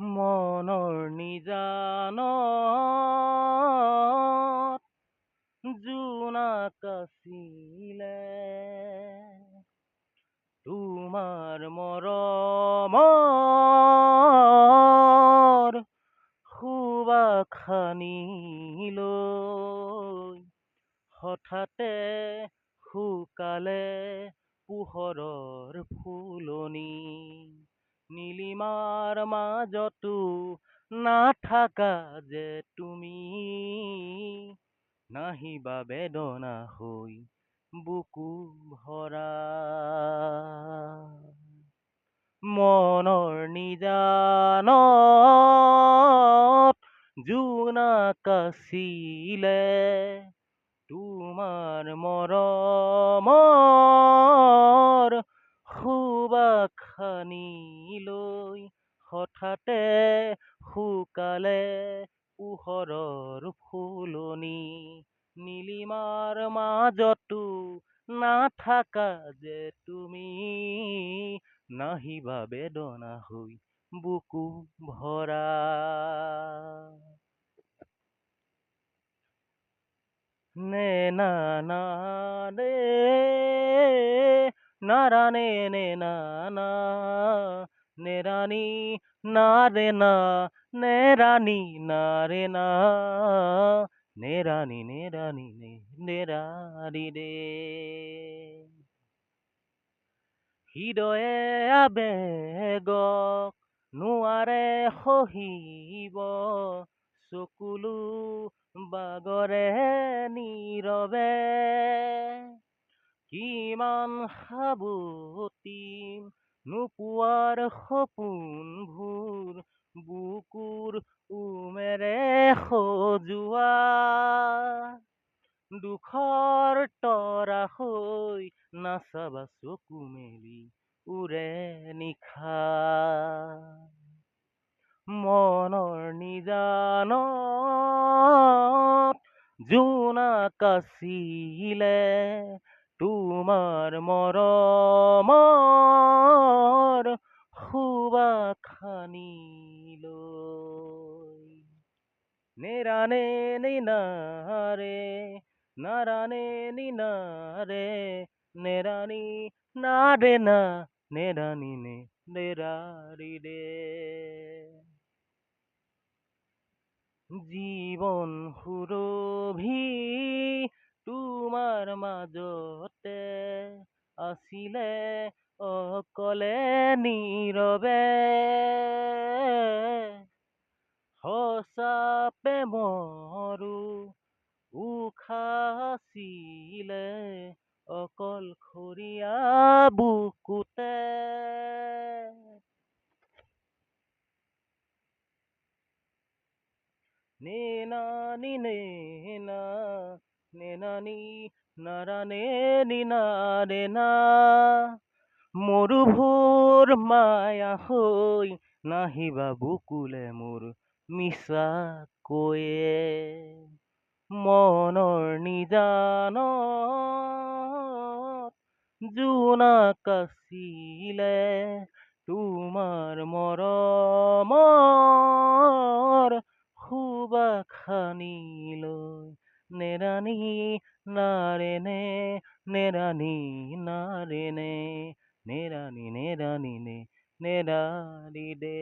মনৰ নিজানত জোনাক আছিলে তোমাৰ মৰমৰ সুবাস সানি লৈ হঠাতে শুকালে পোহৰৰ ফুলনি নীলিমাৰ মাজতো নাথাকা যে তুমি নাহিবা বেদনা হৈ বুকু ভৰা মনৰ নিজানত জোনাক আছিলে তোমাৰ মৰমৰ সুবাস সানি লৈ হঠাতে শুকালে পোহৰৰ ফুলনি নীলিমাৰ মাজতো নাথাকা যে তুমি নাহিবা বেদনা হৈ বুকু ভৰা নে না না রে নারানে নে না না নেরানি না রে না নেরানি না রে না নেরানি নেরানি নে নেরানি রে হৃদয়ে আবেগক নোৱাৰে সহিব চকুলো বাগৰে নীৰৱে কিমান সাবটিম নোপোৱাৰ সপোনবোৰ বুকুৰ উমেৰে সজোৱা দুখৰ তৰা হৈ নাচাবা চকু মেলি উৰে নিশা মনৰ নিজানত জোনাক আছিলে তোমাৰ মৰমৰ সুবাস সানি লৈ নেৰানে নিনাৰে নাৰানে নিনাৰে নেৰানি নাৰে না নেৰানি নে নেৰাৰি ৰে জীৱন সুৰভি তোমাৰ মাজতে আছিলে অকলে নীৰৱে সঁচা প্ৰেমৰো উশাহ আছিলে অকলশৰীয়া বুকুতে নেনানি নেনা নেনানি নাৰানে নিনাৰে না মৰুভূৰ মায়া হৈ নাহিবা বুকুলে মোৰ মিছা কৈয়ে মনৰ নিজানত জোনাক আছিলে তোমাৰ মৰমৰ সুবাস সানি লৈ নেৰানি নাৰে নে নেৰানি নাৰে নে নেৰানি নেৰানি নে নেৰানি দে